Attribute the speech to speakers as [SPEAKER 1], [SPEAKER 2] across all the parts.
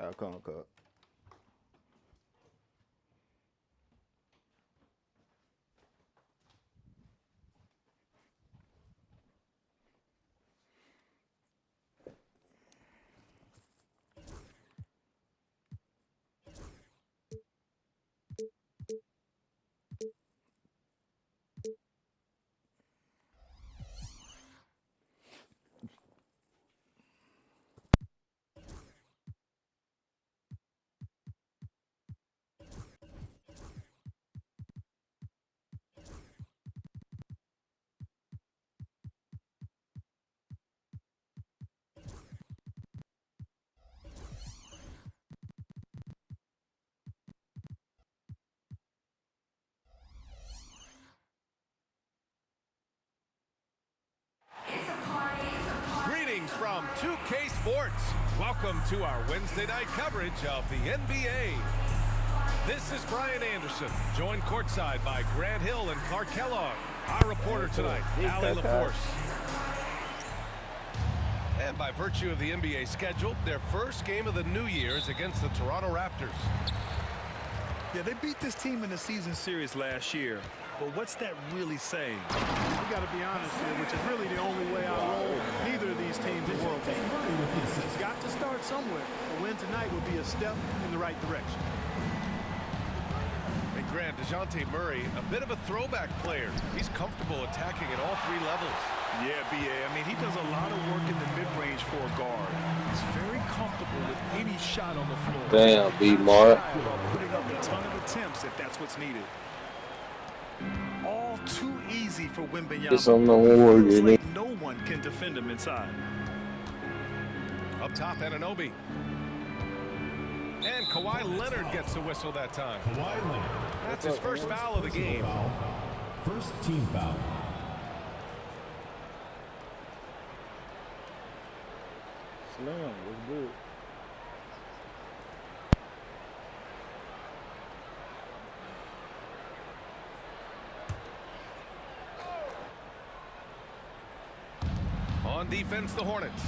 [SPEAKER 1] Come on, cut.
[SPEAKER 2] Greetings from 2K Sports. Welcome to our Wednesday night coverage of the NBA. This is Brian Anderson, joined courtside by Grant Hill and Clark Kellogg. Our reporter tonight, Allie LaForce. And by virtue of the NBA schedule, their first game of the new year is against the Toronto Raptors.
[SPEAKER 3] Yeah, they beat this team in the season series last year. But what's that really saying?
[SPEAKER 4] We got to be honest here, which is really the only way I roll. Neither of these teams are world teams. It's got to start somewhere. A win tonight would be a step in the right direction.
[SPEAKER 2] And Grant, DeJounte Murray, a bit of a throwback player. He's comfortable attacking at all three levels.
[SPEAKER 3] Yeah, B.A. I mean, he does a lot of work in the mid-range for a guard. He's very comfortable with any shot on the floor.
[SPEAKER 1] Damn, B-Mark.
[SPEAKER 3] Putting up a ton of attempts if that's what's needed. All too easy for Wembanyama.
[SPEAKER 1] It's on the wall,
[SPEAKER 3] Feels
[SPEAKER 1] isn't
[SPEAKER 3] like
[SPEAKER 1] it?
[SPEAKER 3] no one can defend him inside.
[SPEAKER 2] Up top, Anunoby. And Kawhi Leonard gets the whistle that time.
[SPEAKER 5] Kawhi Leonard.
[SPEAKER 2] That's his first foul of the game.
[SPEAKER 5] First team foul.
[SPEAKER 1] Slam was good.
[SPEAKER 2] On defense, the Hornets.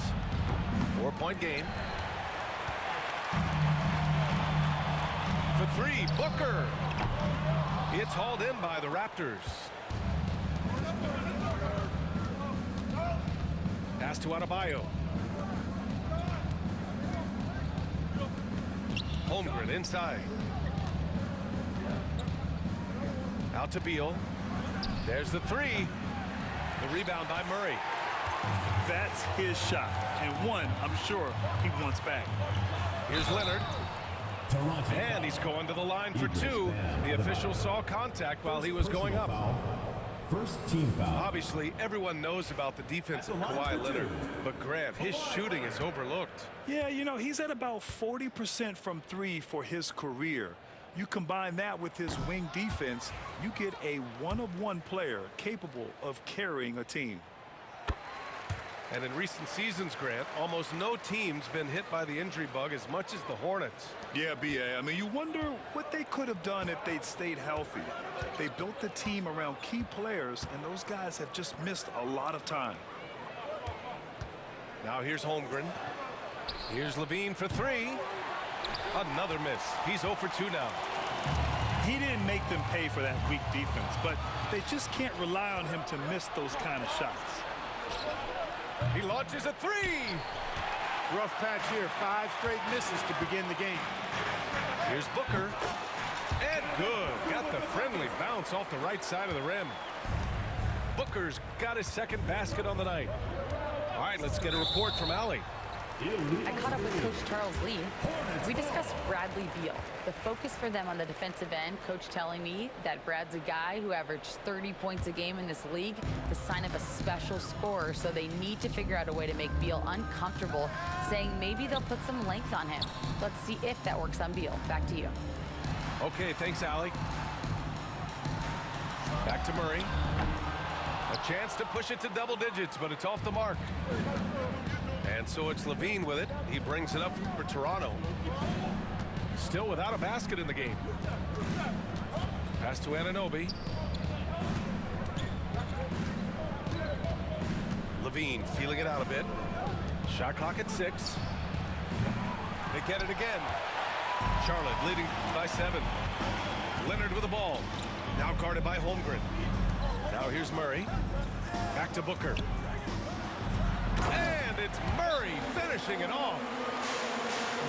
[SPEAKER 2] 4-point game. For three, Booker. It's hauled in by the Raptors. Pass to Adebayo. Holmgren inside. Out to Beal. There's the three. The rebound by Murray.
[SPEAKER 3] That's his shot, and one I'm sure he wants back.
[SPEAKER 2] Here's Leonard.
[SPEAKER 5] Toronto.
[SPEAKER 2] And he's going to the line for two. The official saw contact while he was going up.
[SPEAKER 5] First team foul.
[SPEAKER 2] Obviously, everyone knows about the defense of Kawhi Leonard, but Grant, his shooting is overlooked.
[SPEAKER 3] Yeah, you know, he's at about 40% from three for his career. You combine that with his wing defense, you get a one-of-one player capable of carrying a team.
[SPEAKER 2] And in recent seasons, Grant, almost no team's been hit by the injury bug as much as the Hornets.
[SPEAKER 3] Yeah, B.A. I mean, you wonder what they could have done if they'd stayed healthy. They built the team around key players, and those guys have just missed a lot of time.
[SPEAKER 2] Now here's Holmgren. Here's Levine for three. Another miss. He's 0 for 2 now.
[SPEAKER 3] He didn't make them pay for that weak defense, but they just can't rely on him to miss those kind of shots.
[SPEAKER 2] He launches a three.
[SPEAKER 4] Rough patch here. 5 straight misses to begin the game.
[SPEAKER 2] Here's Booker. And good. Got the friendly bounce off the right side of the rim. Booker's got his second basket on the night. All right, let's get a report from Allie.
[SPEAKER 6] I caught up with Coach Charles Lee. We discussed Bradley Beal. The focus for them on the defensive end, Coach telling me that Brad's a guy who averaged 30 points a game in this league, the sign of a special scorer, so they need to figure out a way to make Beal uncomfortable, saying maybe they'll put some length on him. Let's see if that works on Beal. Back to you.
[SPEAKER 2] Okay, thanks, Allie. Back to Murray. A chance to push it to double digits, but it's off the mark. And so it's Levine with it. He brings it up for Toronto. Still without a basket in the game. Pass to Anunoby. Levine feeling it out a bit. Shot clock at 6. They get it again. Charlotte leading by 7. Leonard with the ball. Now guarded by Holmgren. Now here's Murray. Back to Booker. And it's Murray finishing it off.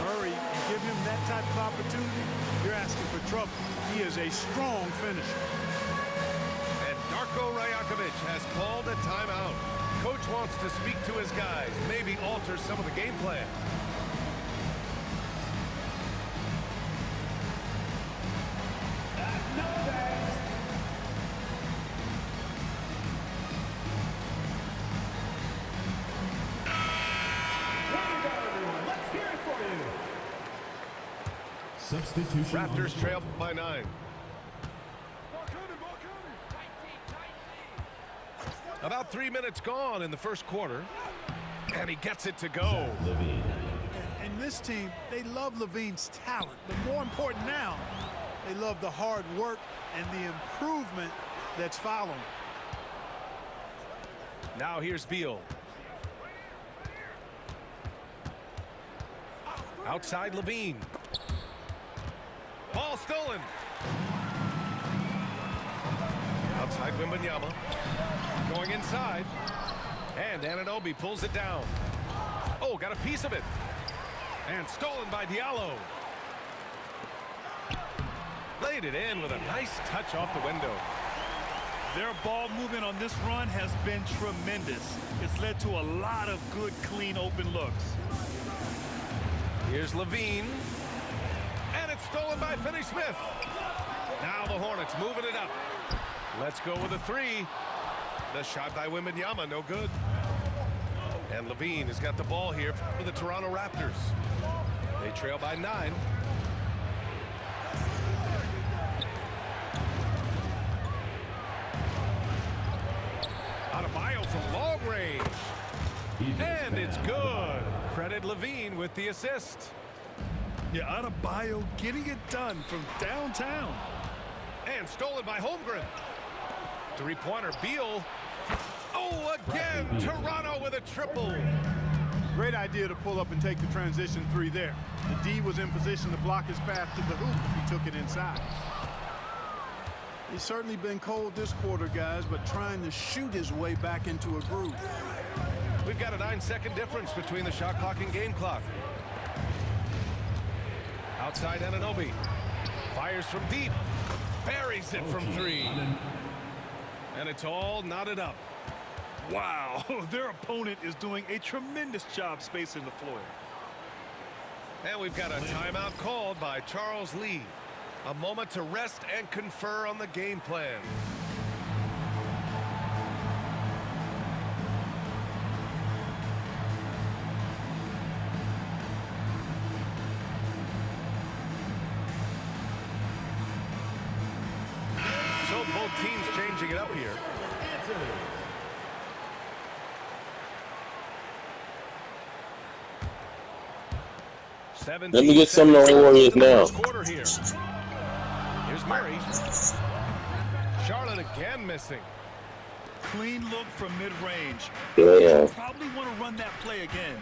[SPEAKER 4] Murray, you give him that type of opportunity, you're asking for trouble. He is a strong finisher.
[SPEAKER 2] And Darko Rajakovic has called a timeout. Coach wants to speak to his guys, maybe alter some of the game plan.
[SPEAKER 5] Substitution.
[SPEAKER 2] Raptors trail by 9. About 3 minutes gone in the first quarter. And he gets it to go.
[SPEAKER 4] And this team, they love Levine's talent. But more important now, they love the hard work and the improvement that's following.
[SPEAKER 2] Now here's Beal. Outside Levine. Ball stolen. Outside Wembanyama. Going inside. And Anunoby pulls it down. Oh, got a piece of it. And stolen by Diallo. Laid it in with a nice touch off the window.
[SPEAKER 3] Their ball movement on this run has been tremendous. It's led to a lot of good, clean, open looks.
[SPEAKER 2] Here's Levine. And it's stolen by Finney-Smith. Now the Hornets moving it up. Let's go with a 3. The shot by Wembanyama, no good. And Levine has got the ball here for the Toronto Raptors. They trail by 9. Adebayo from long range. And it's good. Credit Levine with the assist.
[SPEAKER 3] Yeah, Adebayo getting it done from downtown.
[SPEAKER 2] And stolen by Holmgren. 3-pointer Beal. Oh, again, Toronto with a triple.
[SPEAKER 4] Great idea to pull up and take the transition 3 there. The D was in position to block his path to the hoop if he took it inside. He's certainly been cold this quarter, guys, but trying to shoot his way back into a groove.
[SPEAKER 2] We've got a 9-second difference between the shot clock and game clock. Outside Anunoby. Fires from deep. Buries it from 3. And it's all knotted up.
[SPEAKER 3] Wow, their opponent is doing a tremendous job spacing the floor.
[SPEAKER 2] And we've got a timeout called by Charles Lee. A moment to rest and confer on the game plan. So both teams changing it up here.
[SPEAKER 1] Let me get some of the Warriors now.
[SPEAKER 2] Here's Murray. Charlotte again missing.
[SPEAKER 3] Clean look from mid-range.
[SPEAKER 1] Yeah.
[SPEAKER 3] Probably want to run that play again.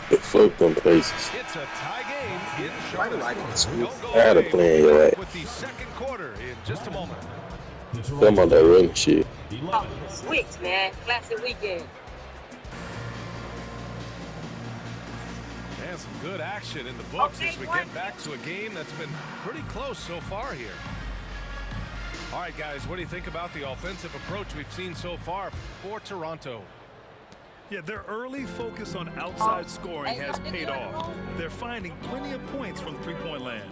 [SPEAKER 1] Fuck them places.
[SPEAKER 2] It's a tie game in Charlotte.
[SPEAKER 1] I had a plan, you're right.
[SPEAKER 2] With the second quarter in just a moment.
[SPEAKER 1] Come on, that ring shit.
[SPEAKER 7] Oh, sweet, man. Classic weekend.
[SPEAKER 2] And some good action in the books as we get back to a game that's been pretty close so far here. All right, guys, what do you think about the offensive approach we've seen so far for Toronto?
[SPEAKER 3] Yeah, their early focus on outside scoring has paid off. They're finding plenty of points from three-point land.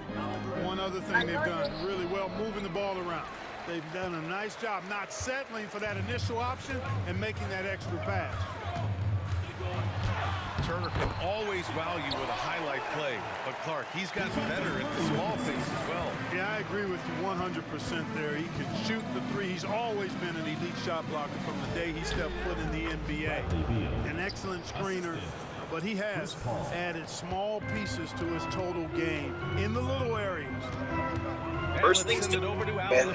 [SPEAKER 4] One other thing they've done really well, moving the ball around. They've done a nice job not settling for that initial option and making that extra pass.
[SPEAKER 2] Turner can always wow you with a highlight play, but Clark, he's gotten better at the small things as well.
[SPEAKER 4] Yeah, I agree with you 100% there. He can shoot the 3. He's always been an elite shot blocker from the day he stepped foot in the NBA. An excellent screener, but he has added small pieces to his total game in the little areas.
[SPEAKER 2] First things to over to Allen.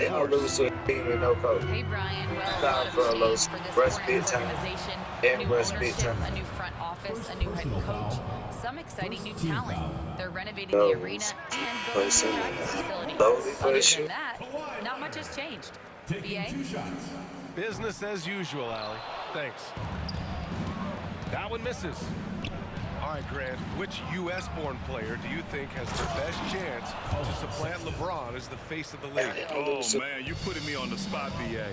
[SPEAKER 8] No coach.
[SPEAKER 6] Hey Brian, well, a
[SPEAKER 8] Time
[SPEAKER 6] lot
[SPEAKER 8] for a
[SPEAKER 6] of
[SPEAKER 8] little
[SPEAKER 6] change for this
[SPEAKER 8] rest
[SPEAKER 6] Hornets
[SPEAKER 8] bit time.
[SPEAKER 6] organization.
[SPEAKER 8] And
[SPEAKER 6] New
[SPEAKER 8] rest bit
[SPEAKER 6] ownership,
[SPEAKER 8] time.
[SPEAKER 6] a new front office, a new head coach, some exciting new
[SPEAKER 5] First team
[SPEAKER 6] talent.
[SPEAKER 5] foul.
[SPEAKER 6] They're renovating the arena and building a new practice facility. Other than that, not much has changed.
[SPEAKER 5] Taking
[SPEAKER 6] BA?
[SPEAKER 5] 2 shots.
[SPEAKER 2] Business as usual, Allie. Thanks. That one misses. All right, Grant, which U.S.-born player do you think has the best chance to supplant LeBron as the face of the league?
[SPEAKER 3] Oh, man, you're putting me on the spot, BA.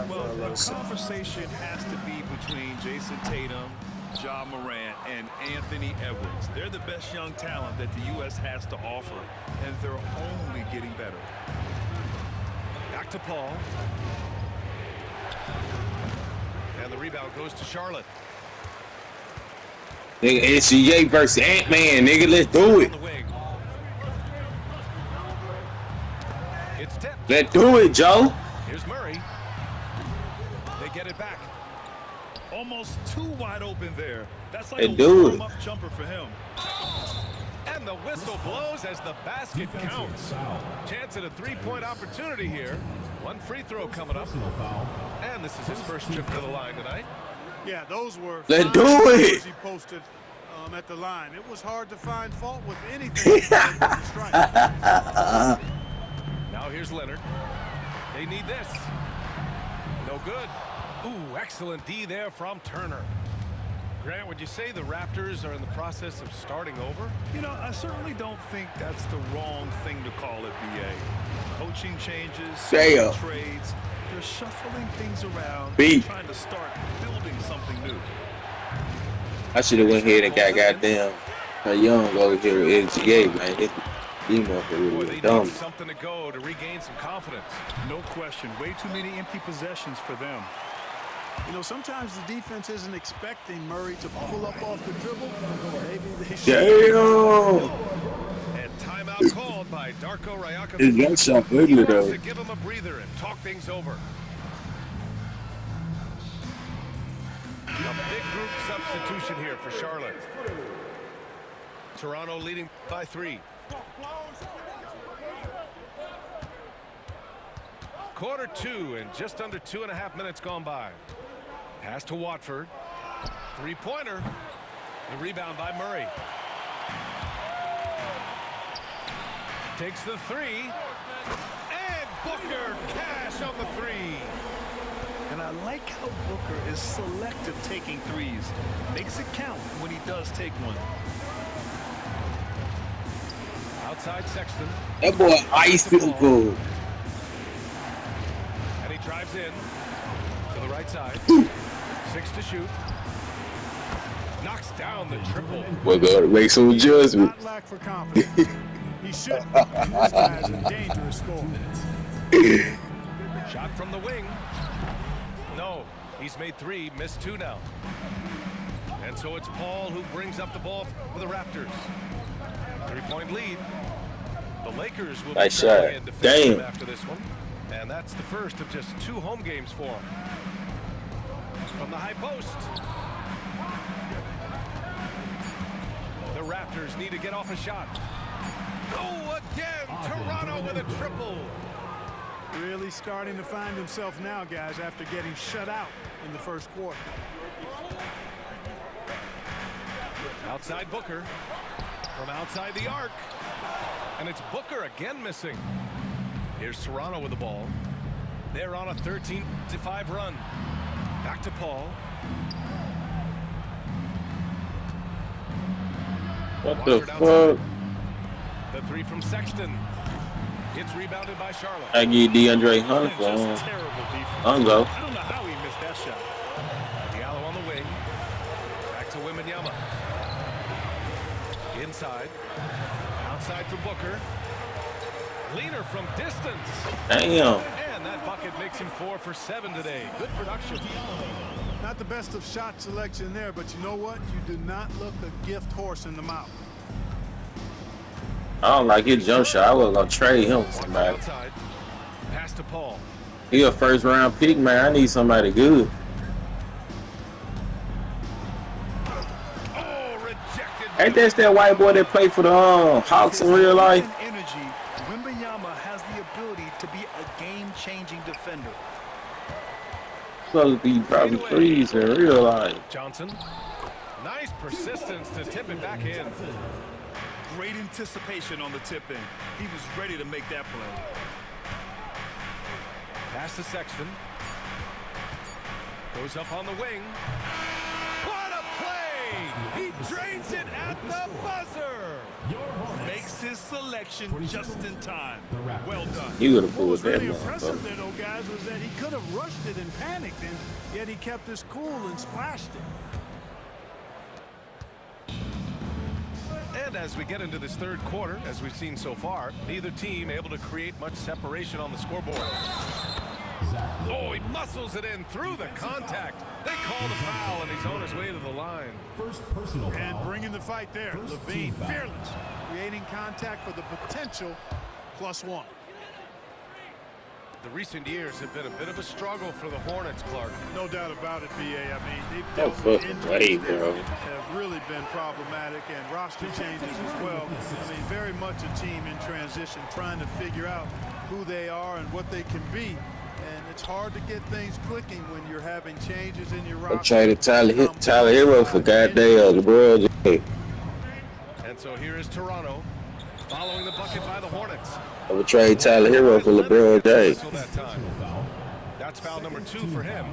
[SPEAKER 3] Well, the conversation has to be between Jason Tatum, Ja Morant, and Anthony Edwards. They're the best young talent that the U.S. has to offer, and they're only getting better.
[SPEAKER 2] Back to Paul. And the rebound goes to Charlotte.
[SPEAKER 1] Nigga, SGA versus Ant-Man, nigga, let's do it.
[SPEAKER 2] On the wing. It's tipped.
[SPEAKER 1] Let's do it, Joe.
[SPEAKER 2] Here's Murray. They get it back.
[SPEAKER 3] Almost too wide open there. That's like
[SPEAKER 1] Hey,
[SPEAKER 3] a
[SPEAKER 1] dude.
[SPEAKER 3] warm-up jumper for him.
[SPEAKER 2] And the whistle blows as the basket counts. Chance at a three-point opportunity here. One free throw coming up.
[SPEAKER 5] Personal foul.
[SPEAKER 2] And this is his first trip to the line tonight.
[SPEAKER 4] Yeah, those were
[SPEAKER 1] Let's
[SPEAKER 4] fine
[SPEAKER 1] do
[SPEAKER 4] numbers
[SPEAKER 1] it.
[SPEAKER 4] he posted at the line. It was hard to find fault with anything. The strike.
[SPEAKER 2] Now here's Leonard. They need this. No good. Ooh, excellent D there from Turner. Grant, would you say the Raptors are in the process of starting over?
[SPEAKER 3] You know, I certainly don't think that's the wrong thing to call it, BA. Coaching changes,
[SPEAKER 1] Damn.
[SPEAKER 3] trades, they're shuffling things around,
[SPEAKER 1] B.
[SPEAKER 3] trying to start building something new.
[SPEAKER 1] I should have went ahead and got goddamn a young over here at SGA, man. These motherfuckers
[SPEAKER 2] Boy,
[SPEAKER 1] really
[SPEAKER 2] they
[SPEAKER 1] dumb.
[SPEAKER 2] need something to go to regain some confidence.
[SPEAKER 3] No question, way too many empty possessions for them.
[SPEAKER 4] You know, sometimes the defense isn't expecting Murray to pull up off the dribble. Maybe they should.
[SPEAKER 1] Damn.
[SPEAKER 2] And timeout called by Darko Rajakovic.
[SPEAKER 1] His young shot
[SPEAKER 2] He
[SPEAKER 1] ugly
[SPEAKER 2] wants
[SPEAKER 1] though.
[SPEAKER 2] to give him a breather and talk things over. A big group substitution here for Charlotte. Toronto leading by 3. Quarter 2 and just under 2.5 minutes gone by. Pass to Watford. Three-pointer. The rebound by Murray. Takes the 3. And Booker cash on the 3.
[SPEAKER 3] And I like how Booker is selective taking threes. Makes it count when he does take one.
[SPEAKER 2] Outside Sexton.
[SPEAKER 1] That boy ice people.
[SPEAKER 2] And he drives in to the right side. 6 to shoot. Knocks down the triple.
[SPEAKER 1] We're gonna make some adjustments.
[SPEAKER 4] Not lack for confidence. He should. This guy's a dangerous scorer.
[SPEAKER 2] Shot from the wing. No, he's made 3, missed 2 now. And so it's Paul who brings up the ball for the Raptors. 3-point lead. The Lakers will be
[SPEAKER 1] Nice
[SPEAKER 2] traveling
[SPEAKER 1] shot.
[SPEAKER 2] in defensive
[SPEAKER 1] Damn.
[SPEAKER 2] after this one. And that's the first of just 2 home games for him. From the high post. The Raptors need to get off a shot. Oh, again, Toronto with a triple.
[SPEAKER 4] Really starting to find himself now, guys, after getting shut out in the first quarter.
[SPEAKER 2] Outside Booker. From outside the arc. And it's Booker again missing. Here's Toronto with the ball. They're on a 13-5 run. Back to Paul.
[SPEAKER 1] What the
[SPEAKER 2] Watford outside.
[SPEAKER 1] fuck?
[SPEAKER 2] The 3 from Sexton. It's rebounded by Charlotte.
[SPEAKER 1] I give DeAndre Hunter
[SPEAKER 3] Just terrible defense.
[SPEAKER 1] Ungo.
[SPEAKER 3] I don't know how he missed that shot.
[SPEAKER 2] Diallo on the wing. Back to Wembanyama. Inside. Outside for Booker. Leaner from distance.
[SPEAKER 1] Damn.
[SPEAKER 2] And that bucket makes him 4 for 7 today. Good production.
[SPEAKER 4] Not the best of shot selection there, but you know what? You do not look a gift horse in the mouth.
[SPEAKER 1] I don't like his jump shot. I was gonna trade him with somebody.
[SPEAKER 2] Outside. Pass to Paul.
[SPEAKER 1] He a first round pick, man. I need somebody good.
[SPEAKER 2] Oh, rejected.
[SPEAKER 1] Ain't that white boy that played for the Hawks in real life?
[SPEAKER 3] Energy, Wembanyama has the ability to be a game-changing defender.
[SPEAKER 1] supposed to be dropping threes in real life.
[SPEAKER 2] Johnson. Nice persistence to tip it back in.
[SPEAKER 3] Great anticipation on the tip in. He was ready to make that play.
[SPEAKER 2] Pass to Sexton. Goes up on the wing. What a play! He drains it at the buzzer.
[SPEAKER 3] Makes his selection just in time. Well done.
[SPEAKER 1] You would have
[SPEAKER 4] What was
[SPEAKER 1] pulled that
[SPEAKER 4] really impressive
[SPEAKER 1] motherfucker.
[SPEAKER 4] there, though, guys, was that he could have rushed it and panicked, and yet he kept his cool and splashed it.
[SPEAKER 2] And as we get into this third quarter, as we've seen so far, neither team able to create much separation on the scoreboard. Oh, he muscles it in through the contact. They call the foul, and he's on his way to the line.
[SPEAKER 5] First personal
[SPEAKER 4] And
[SPEAKER 5] foul.
[SPEAKER 4] bringing the fight there.
[SPEAKER 5] First
[SPEAKER 4] Levine,
[SPEAKER 5] team foul.
[SPEAKER 4] fearless, creating contact for the potential +1.
[SPEAKER 2] The recent years have been a bit of a struggle for the Hornets, Clark.
[SPEAKER 4] No doubt about it, BA. I mean, they've
[SPEAKER 1] Oh,
[SPEAKER 4] dealt with
[SPEAKER 1] fucking
[SPEAKER 4] injuries
[SPEAKER 1] way,
[SPEAKER 4] that
[SPEAKER 1] bro.
[SPEAKER 4] have really been problematic, and roster changes as well. I mean, very much a team in transition, trying to figure out who they are and what they can be. And it's hard to get things clicking when you're having changes in your roster.
[SPEAKER 1] I'm trying to Tyler Hero for goddamn LeBron James.
[SPEAKER 2] And so here is Toronto, following the bucket by the Hornets.
[SPEAKER 1] I would trade Tyler Hero for LeBron James.
[SPEAKER 2] Whistle that time. That's foul number 2 for him.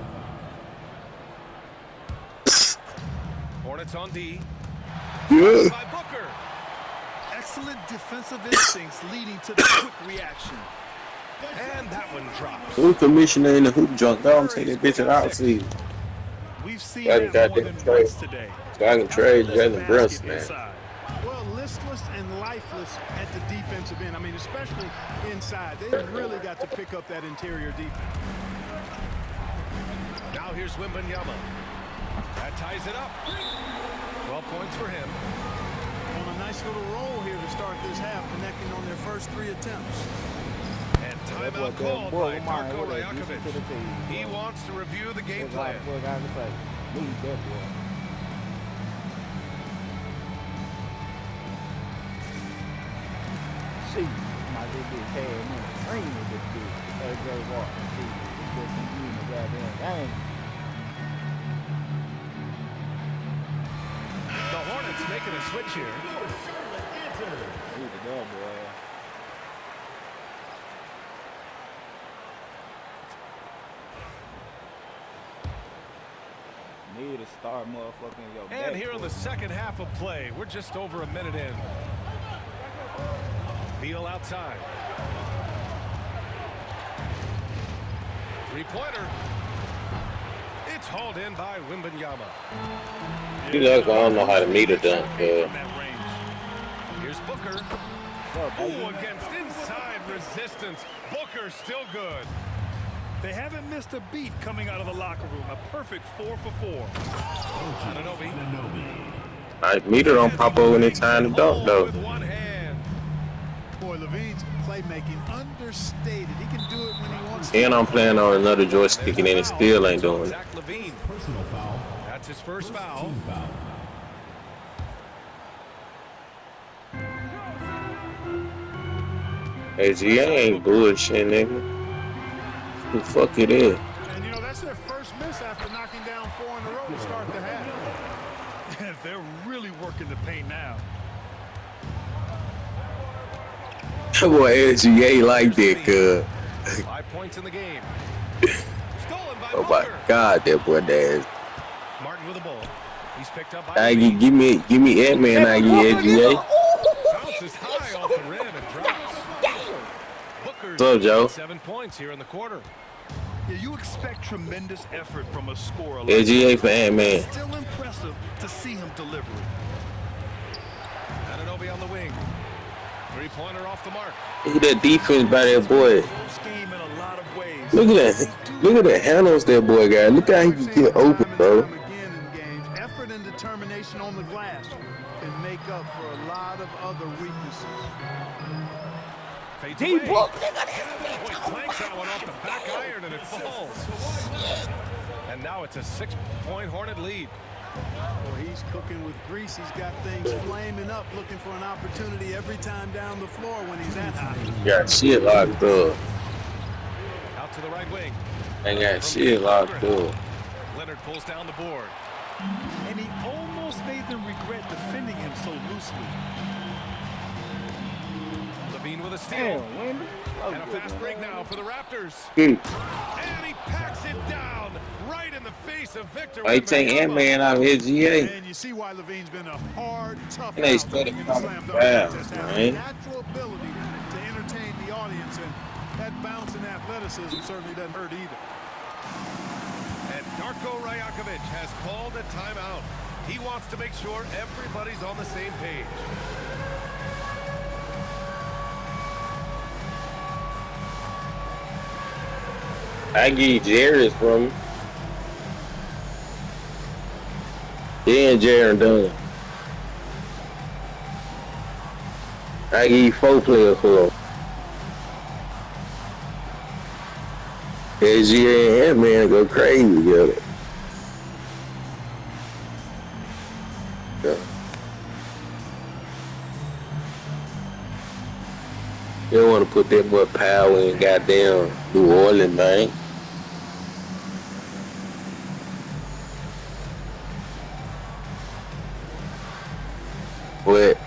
[SPEAKER 2] Hornets on D.
[SPEAKER 1] Yeah.
[SPEAKER 2] By Booker.
[SPEAKER 3] Excellent defensive instincts leading to the quick reaction.
[SPEAKER 2] And that one drops.
[SPEAKER 1] Who commissioner in the hoop junk? Don't take that bitch out season.
[SPEAKER 3] We've seen
[SPEAKER 1] Gotta
[SPEAKER 3] that more
[SPEAKER 1] goddamn
[SPEAKER 3] than
[SPEAKER 1] trade.
[SPEAKER 3] once today.
[SPEAKER 1] So I can trade Jalen
[SPEAKER 3] Basket
[SPEAKER 1] Brunson, man.
[SPEAKER 3] inside.
[SPEAKER 4] Well, listless and lifeless at the defensive end. I mean, especially inside. They've really got to pick up that interior defense.
[SPEAKER 2] Now here's Wembanyama. That ties it up. 12 points for him.
[SPEAKER 4] On a nice little roll here to start this half, connecting on their first 3 attempts.
[SPEAKER 2] And timeout called by Darko Rajakovic. He wants to review the game plan. The Hornets making a switch here.
[SPEAKER 8] Need to start motherfucking your
[SPEAKER 2] And here in the second half of play, we're just over a minute in. Beal outside. Three-pointer. It's hauled in by Wembanyama.
[SPEAKER 1] You know, I don't know how to meet a dunk.
[SPEAKER 3] From that range.
[SPEAKER 2] Here's Booker. Oh, against inside resistance. Booker still good.
[SPEAKER 3] They haven't missed a beat coming out of the locker room. A perfect 4 for 4.
[SPEAKER 2] Ananobi.
[SPEAKER 1] Meter don't pop over any time to dunk, though.
[SPEAKER 2] With one hand.
[SPEAKER 4] Boy, Levine's playmaking understated. He can do it when he wants to.
[SPEAKER 1] And I'm playing on another joystick and it still ain't doing it.
[SPEAKER 2] Zach Levine.
[SPEAKER 5] Personal foul.
[SPEAKER 2] That's his first foul.
[SPEAKER 5] Team foul.
[SPEAKER 1] AG ain't bullshit, nigga. Who the fuck it is?
[SPEAKER 4] And, you know, that's their first miss after knocking down 4 in a row to start the half.
[SPEAKER 3] They're really working the paint now.
[SPEAKER 1] That boy AG like that, cuz.
[SPEAKER 2] 5 points in the game. Stolen by
[SPEAKER 1] Oh my
[SPEAKER 2] Booker.
[SPEAKER 1] God, that boy dad.
[SPEAKER 2] Martin with the ball. He's picked up by
[SPEAKER 1] Aggie, give me Ant-Man, Aggie, AGA.
[SPEAKER 2] bounces high off the rim and drops. Booker's
[SPEAKER 1] What's up, Joe?
[SPEAKER 2] 7 points here in the quarter.
[SPEAKER 3] Yeah, you expect tremendous effort from a scorer like
[SPEAKER 1] AGA for Ant-Man.
[SPEAKER 3] It's still impressive to see him deliver it.
[SPEAKER 2] Ananobi on the wing. Three-pointer off the mark.
[SPEAKER 1] Look at that defense by that boy.
[SPEAKER 3] Close game in a lot of ways.
[SPEAKER 1] Look at that. Look at the handles that boy got. Look how he can get open, bro.
[SPEAKER 4] Time again in games, effort and determination on the glass can make up for a lot of other weaknesses.
[SPEAKER 2] Fades away. Boy, clanks that one off the back iron and it falls. And now it's a 6-point Hornet lead.
[SPEAKER 4] Well, he's cooking with grease. He's got things flaming up, looking for an opportunity every time down the floor when he's that high.
[SPEAKER 1] Got shit locked up.
[SPEAKER 2] Out to the right wing.
[SPEAKER 1] Ain't got shit locked up.
[SPEAKER 2] Leonard pulls down the board.
[SPEAKER 3] And he almost made them regret defending him so loosely.
[SPEAKER 2] Levine with a steal.
[SPEAKER 8] Damn, Wendy.
[SPEAKER 2] And a fast break now for the Raptors.
[SPEAKER 1] Hmm.
[SPEAKER 2] And he packs it down right in the face of Victor.
[SPEAKER 1] Why you take Ant-Man out of his GA?
[SPEAKER 4] And you see why Levine's been a hard, tough
[SPEAKER 1] And they
[SPEAKER 4] out
[SPEAKER 1] started
[SPEAKER 4] in the
[SPEAKER 1] calling
[SPEAKER 4] slam dunk
[SPEAKER 1] fouls,
[SPEAKER 4] contest. Has a
[SPEAKER 1] man.
[SPEAKER 4] natural ability to entertain the audience, and that bounce and athleticism certainly doesn't hurt either.
[SPEAKER 2] And Darko Rajakovic has called a timeout. He wants to make sure everybody's on the same page.
[SPEAKER 1] I give Jared from him. Then Jared done. I give 4 players for him. SGA and man go crazy together. Yeah. You don't want to put that much power in goddamn New Orleans, man. What?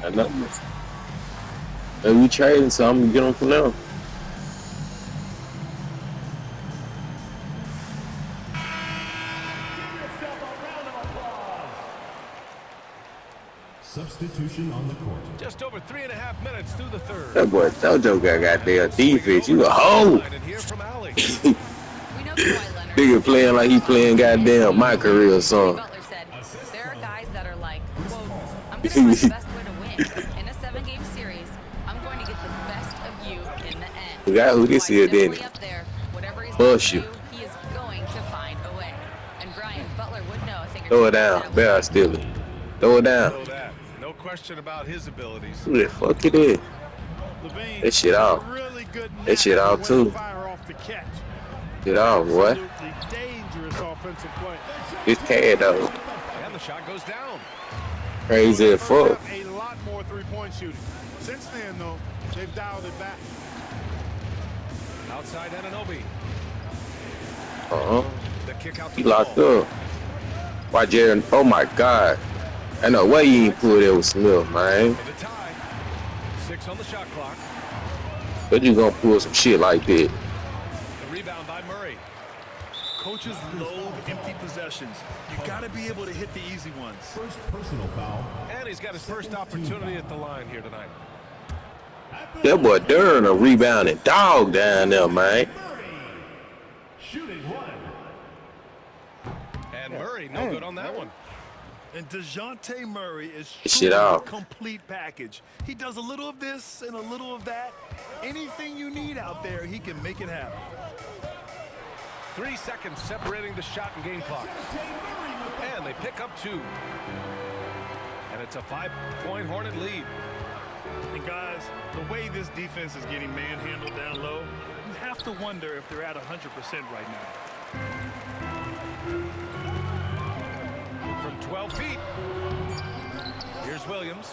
[SPEAKER 1] I know. If we trading something, get them from now.
[SPEAKER 5] Substitution on the court.
[SPEAKER 2] Just over 3.5 minutes through the third.
[SPEAKER 1] That boy Dojo got goddamn defense. You a hoe.
[SPEAKER 2] And hear from Ali.
[SPEAKER 6] We know Kawhi Leonard.
[SPEAKER 1] Nigga playing like he playing goddamn my career song.
[SPEAKER 6] Butler said, there are guys that are like, quote, I'm going to find the best way to win. In a 7-game series, I'm going to get the best of you in the end.
[SPEAKER 1] The guy who this
[SPEAKER 6] Kawhi's
[SPEAKER 1] is, didn't
[SPEAKER 6] definitely up there. Whatever he's
[SPEAKER 1] Bust
[SPEAKER 6] going
[SPEAKER 1] you.
[SPEAKER 6] to do, he is going to find a way. And Brian Butler would know a thing or
[SPEAKER 1] Throw it
[SPEAKER 6] two
[SPEAKER 1] down.
[SPEAKER 6] about
[SPEAKER 1] Bear steal it. Throw it down.
[SPEAKER 2] Know that. No question about his abilities.
[SPEAKER 1] Who the fuck it is?
[SPEAKER 4] Levine
[SPEAKER 1] That shit off.
[SPEAKER 4] really good
[SPEAKER 1] That shit
[SPEAKER 4] knack
[SPEAKER 1] off
[SPEAKER 4] for when to
[SPEAKER 1] too.
[SPEAKER 4] fire off the catch.
[SPEAKER 1] Get off, boy.
[SPEAKER 4] Absolutely dangerous offensive play.
[SPEAKER 1] It's Cad though.
[SPEAKER 2] And the shot goes down.
[SPEAKER 1] Crazy as fuck.
[SPEAKER 4] First half, a lot more three-point shooting. Since then, though, they've dialed it back.
[SPEAKER 2] Outside Anunoby. The kick out to
[SPEAKER 1] He
[SPEAKER 2] the
[SPEAKER 1] locked
[SPEAKER 2] ball.
[SPEAKER 1] up. Why Jared? Oh my God. I know why you ain't pull that with Smith, man.
[SPEAKER 2] For the tie. 6 on the shot clock.
[SPEAKER 1] But you gonna pull some shit like that?
[SPEAKER 2] The rebound by Murray.
[SPEAKER 3] Coaches loathe empty possessions. You got to be able to hit the easy ones.
[SPEAKER 5] First personal foul.
[SPEAKER 2] And he's got his first opportunity at the line here tonight.
[SPEAKER 1] That boy Durn a rebounding dog down there, man.
[SPEAKER 5] Shooting one.
[SPEAKER 2] And Murray, no good on that one.
[SPEAKER 3] And DeJounte Murray is
[SPEAKER 1] Shit
[SPEAKER 3] truly a
[SPEAKER 1] out.
[SPEAKER 3] complete package. He does a little of this and a little of that. Anything you need out there, he can make it happen.
[SPEAKER 2] 3 seconds separating the shot and game clock. And they pick up 2. And it's a 5-point Hornet lead.
[SPEAKER 3] And guys, the way this defense is getting manhandled down low, you have to wonder if they're at 100% right now.
[SPEAKER 2] From 12 feet. Here's Williams.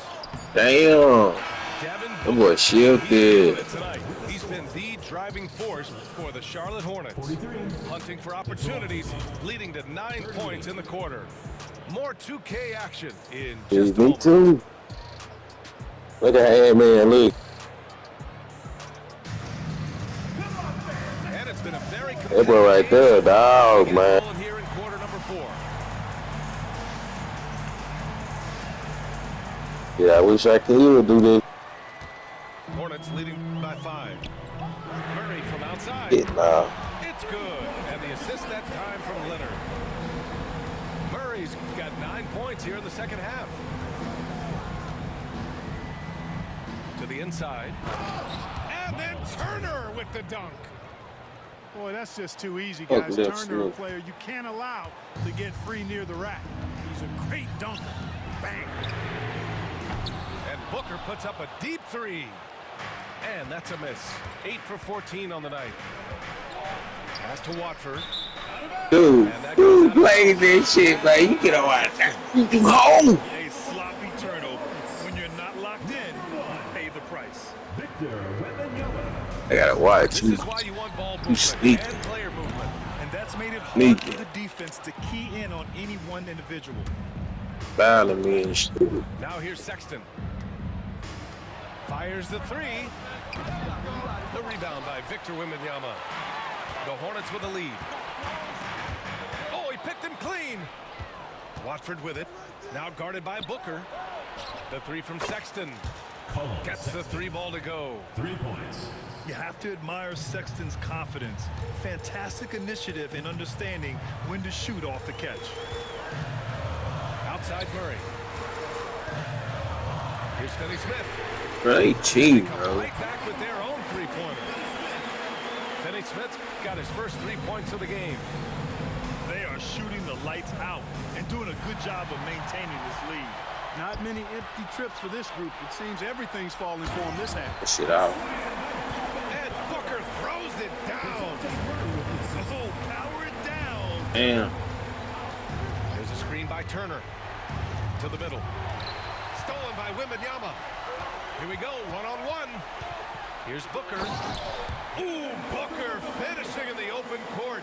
[SPEAKER 1] Damn.
[SPEAKER 2] Devin
[SPEAKER 1] That boy shifted.
[SPEAKER 2] tonight. He's been the driving force for the Charlotte Hornets.
[SPEAKER 5] 43.
[SPEAKER 2] Hunting for opportunities, leading to 9 points in the quarter. More 2K action in just a
[SPEAKER 1] Me
[SPEAKER 2] moment.
[SPEAKER 1] too. Look at that man, look.
[SPEAKER 2] And it's been a very
[SPEAKER 1] That boy right there, dog, man.
[SPEAKER 2] Here in quarter number 4.
[SPEAKER 1] Yeah, I wish I could do this.
[SPEAKER 2] Hornets leading by 5. Murray from outside.
[SPEAKER 1] Shit, nah.
[SPEAKER 2] It's good. And the assist that time from Leonard. Murray's got 9 points here in the second half. To the inside. And then Turner with the dunk.
[SPEAKER 4] Boy, that's just too easy,
[SPEAKER 1] Fuck
[SPEAKER 4] guys.
[SPEAKER 1] that
[SPEAKER 4] Turner, a
[SPEAKER 1] shit.
[SPEAKER 4] player you can't allow to get free near the rack. He's a great dunker. Bang.
[SPEAKER 2] And Booker puts up a deep 3. And that's a miss. 8 for 14 on the night. Pass to Watford.
[SPEAKER 1] Dude, who played this shit, man? You get on out there. You home.
[SPEAKER 3] A sloppy turnover. When you're not locked in, pay the price.
[SPEAKER 1] I gotta watch
[SPEAKER 2] This
[SPEAKER 1] you.
[SPEAKER 2] is why you want ball
[SPEAKER 1] You
[SPEAKER 2] movement
[SPEAKER 1] sneaky.
[SPEAKER 2] and player movement.
[SPEAKER 3] And that's made it hard
[SPEAKER 1] Sneaky.
[SPEAKER 3] for the defense to key in on any one individual.
[SPEAKER 1] Fouling me and shit.
[SPEAKER 2] Now here's Sexton. Fires the three. The rebound by Victor Wembanyama. The Hornets with the lead. Oh, he picked him clean. Watford with it. Now guarded by Booker. The three from Sexton. Gets the three ball to go.
[SPEAKER 5] 3 points.
[SPEAKER 3] You have to admire Sexton's confidence. Fantastic initiative in understanding when to shoot off the catch.
[SPEAKER 2] Outside Murray. Here's Finney-Smith.
[SPEAKER 1] Bro, they cheating,
[SPEAKER 2] Come
[SPEAKER 1] bro.
[SPEAKER 2] right back with their own three-pointer. Finney-Smith got his first 3 points of the game.
[SPEAKER 3] They are shooting the lights out and doing a good job of maintaining this lead.
[SPEAKER 4] Not many empty trips for this group. It seems everything's falling for them this half.
[SPEAKER 1] That shit out.
[SPEAKER 2] And Booker throws it down.
[SPEAKER 3] Oh, power it down.
[SPEAKER 1] Damn.
[SPEAKER 2] There's a screen by Turner. To the middle. Stolen by Wembanyama. Here we go, one-on-one. Here's Booker. Ooh, Booker finishing in the open court.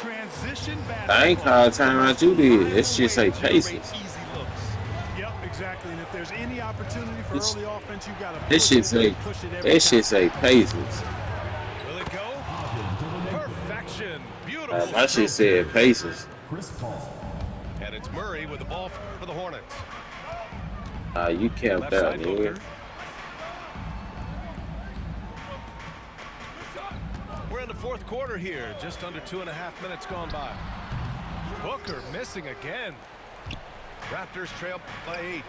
[SPEAKER 3] Transition
[SPEAKER 1] I
[SPEAKER 3] basketball.
[SPEAKER 1] ain't called timeout you did. It's just like paces.
[SPEAKER 3] Easy looks.
[SPEAKER 4] Yep, exactly. And if there's any opportunity for
[SPEAKER 1] It's-
[SPEAKER 4] early offense, you got to
[SPEAKER 1] This shit say, paces.
[SPEAKER 2] Will it go? Perfection. Beautiful.
[SPEAKER 1] My shit said paces.
[SPEAKER 5] Chris Paul.
[SPEAKER 2] And it's Murray with the ball for the Hornets.
[SPEAKER 1] You camped
[SPEAKER 2] Left
[SPEAKER 1] out,
[SPEAKER 2] side Booker.
[SPEAKER 1] nigga.
[SPEAKER 2] We're in the fourth quarter here. Just under 2.5 minutes gone by. Booker missing again. Raptors trail by 8.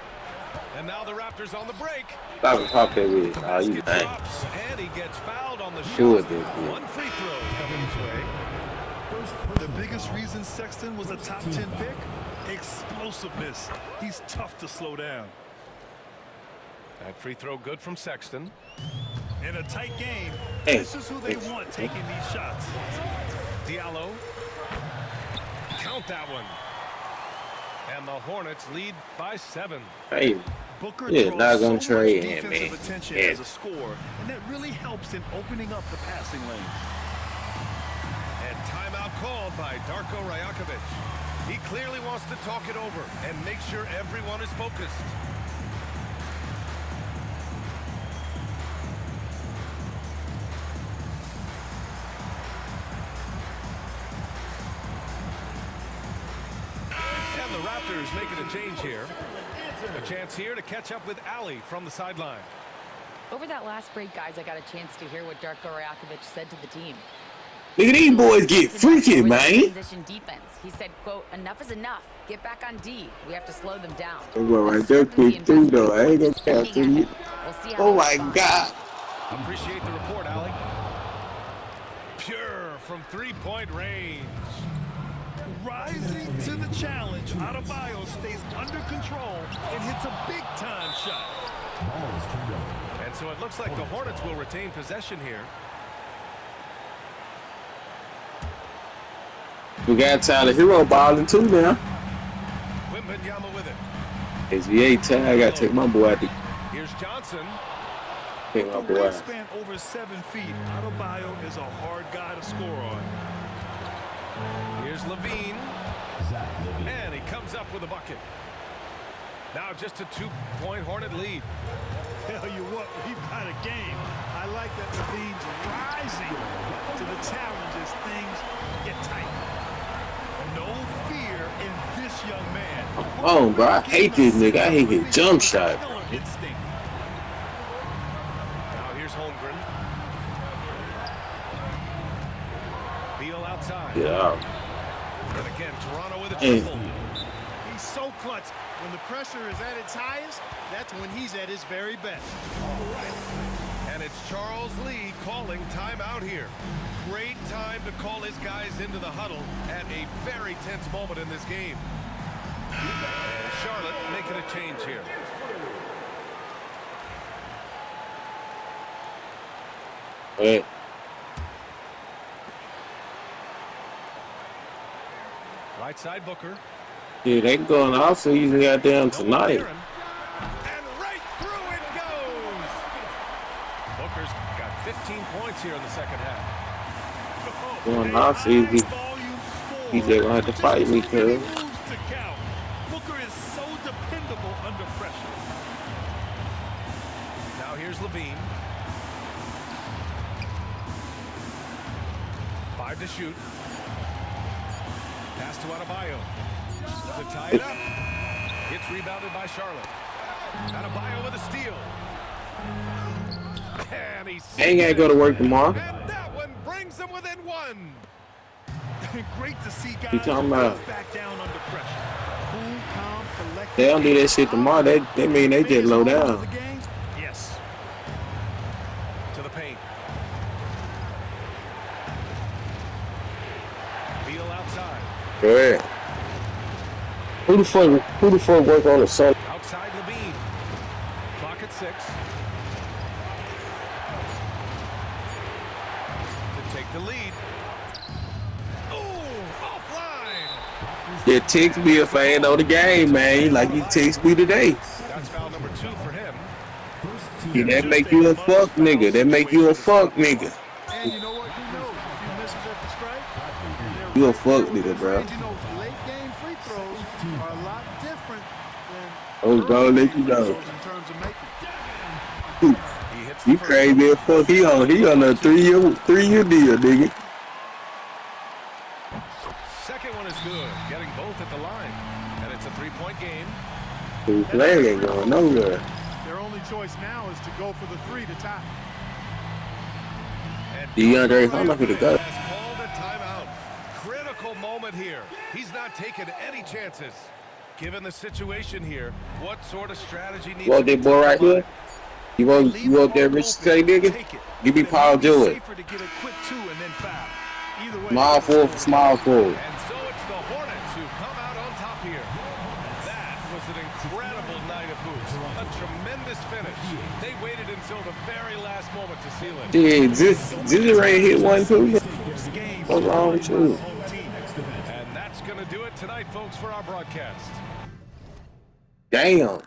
[SPEAKER 2] And now the Raptors on the break.
[SPEAKER 1] Stop and pop that with.
[SPEAKER 2] The
[SPEAKER 1] Oh, you
[SPEAKER 2] basket
[SPEAKER 1] dang.
[SPEAKER 2] drops, and he gets fouled on the
[SPEAKER 1] Sure
[SPEAKER 2] shot.
[SPEAKER 1] did, yeah.
[SPEAKER 2] One free throw coming his way.
[SPEAKER 3] The biggest reason Sexton was a top 10 pick? Explosiveness. He's tough to slow down.
[SPEAKER 2] That free throw good from Sexton.
[SPEAKER 3] In a tight game,
[SPEAKER 1] Hey.
[SPEAKER 3] this is who they want taking these shots.
[SPEAKER 2] Diallo. Count that one. And the Hornets lead by 7.
[SPEAKER 1] Hey,
[SPEAKER 3] Booker
[SPEAKER 1] Yeah,
[SPEAKER 3] draws
[SPEAKER 1] not gonna
[SPEAKER 3] so
[SPEAKER 1] trade
[SPEAKER 3] much
[SPEAKER 1] him,
[SPEAKER 3] defensive
[SPEAKER 1] man.
[SPEAKER 3] attention
[SPEAKER 1] Yeah.
[SPEAKER 3] as a scorer, and that really helps in opening up the passing lane.
[SPEAKER 2] And timeout called by Darko Rajakovic. He clearly wants to talk it over and make sure everyone is focused. And the Raptors making a change here. A chance here to catch up with Allie from the sideline.
[SPEAKER 6] Over that last break, guys, I got a chance to hear what Darko Rajakovic said to the team.
[SPEAKER 1] look at these boys get freaky,
[SPEAKER 6] Over the
[SPEAKER 1] man.
[SPEAKER 6] Transition defense. He said, quote, enough is enough. Get back on D. We have to slow them down.
[SPEAKER 1] They go right there quick through though. I ain't gonna count to you.
[SPEAKER 6] We'll see how
[SPEAKER 1] Oh
[SPEAKER 6] they
[SPEAKER 1] my
[SPEAKER 6] respond.
[SPEAKER 1] God.
[SPEAKER 2] Appreciate the report, Allie. Pure from three-point range.
[SPEAKER 3] Rising to the challenge, Adebayo stays under control and hits a big-time shot.
[SPEAKER 5] Ball is turned over.
[SPEAKER 2] And so it looks like the Hornets will retain possession here.
[SPEAKER 1] We got Tyler Hero balling too now.
[SPEAKER 2] Wembanyama with it.
[SPEAKER 1] SVA time. I gotta take my boy out the
[SPEAKER 2] Here's Johnson.
[SPEAKER 1] take my
[SPEAKER 3] With a
[SPEAKER 1] boy out.
[SPEAKER 3] wingspan over 7 feet, Adebayo is a hard guy to score on.
[SPEAKER 2] Here's Levine.
[SPEAKER 5] Zach Levine.
[SPEAKER 2] And he comes up with a bucket. Now just a 2-point Hornet lead.
[SPEAKER 4] Tell you what, we've got a game. I like that Levine's rising to the challenge as things get tight.
[SPEAKER 3] No fear in this young man.
[SPEAKER 1] Oh, bro, I hate this nigga. I hate his jump shot.
[SPEAKER 3] Killer instinct.
[SPEAKER 2] Now here's Holmgren. Beal outside.
[SPEAKER 1] Yeah.
[SPEAKER 2] And again, Toronto with a
[SPEAKER 1] Hey.
[SPEAKER 2] triple.
[SPEAKER 4] He's so clutch. When the pressure is at its highest, that's when he's at his very best.
[SPEAKER 2] And it's Charles Lee calling timeout here. Great time to call his guys into the huddle at a very tense moment in this game. And Charlotte making a change here.
[SPEAKER 1] Hey.
[SPEAKER 2] Right side Booker.
[SPEAKER 1] Yeah, they going off season goddamn tonight.
[SPEAKER 2] And right through it goes. Booker's got 15 points here in the second half.
[SPEAKER 1] Going off easy. He just gonna have to fight me, cuz.
[SPEAKER 3] Booker is so dependable under pressure.
[SPEAKER 2] Now here's Levine. 5 to shoot. Pass to Adebayo. To tie it up. It's rebounded by Charlotte. Adebayo with a steal. And he
[SPEAKER 1] ain't gotta go to work tomorrow.
[SPEAKER 2] And that one brings them within one.
[SPEAKER 3] Great to see guys
[SPEAKER 1] You talking about?
[SPEAKER 3] back down under pressure.
[SPEAKER 4] Cool, calm, collected.
[SPEAKER 1] They don't do that shit tomorrow. They mean they just low down.
[SPEAKER 3] Yes.
[SPEAKER 2] To the paint. Beal outside.
[SPEAKER 1] Go ahead. Who the fuck work on the sun?
[SPEAKER 2] Outside Levine. Clock at 6. To take the lead. Oh, offline.
[SPEAKER 1] Yeah, text me if I ain't on the game, man. Like you text me today.
[SPEAKER 2] That's foul number 2 for him.
[SPEAKER 1] Yeah, that make you a fuck nigga. That make you a fuck nigga.
[SPEAKER 4] And you know what? You know, if he misses at the strike,
[SPEAKER 1] You a fuck nigga, bro.
[SPEAKER 4] you know, late game free throws are a lot different than
[SPEAKER 1] Oh, gonna let you know.
[SPEAKER 4] in terms of making.
[SPEAKER 2] He hits
[SPEAKER 1] You
[SPEAKER 2] the
[SPEAKER 1] crazy as fuck. He on a three-year deal, nigga.
[SPEAKER 2] second one is good. Getting both at the line. And it's a 3-point game.
[SPEAKER 1] His flag ain't going nowhere.
[SPEAKER 4] Their only choice now is to go for the 3 to tie.
[SPEAKER 2] And
[SPEAKER 1] DeAndre Hunter for the go.
[SPEAKER 2] has called a timeout. Critical moment here. He's not taking any chances. Given the situation here, what sort of strategy needs
[SPEAKER 1] Want
[SPEAKER 2] to
[SPEAKER 1] that boy right
[SPEAKER 2] applied?
[SPEAKER 1] here? You want that Rich say, nigga? Give me Paul George.
[SPEAKER 3] Safer to get a quick 2 and then foul. Either way,
[SPEAKER 1] Small forward for small forward.
[SPEAKER 2] And so it's the Hornets who come out on top here. That was an incredible night of hoops. A tremendous finish. They waited until the very last moment to seal it.
[SPEAKER 1] Dude, this Ray hit one too.
[SPEAKER 3] first game
[SPEAKER 1] What's wrong with you?
[SPEAKER 3] home team.
[SPEAKER 2] And that's going to do it tonight, folks, for our broadcast.
[SPEAKER 1] Damn.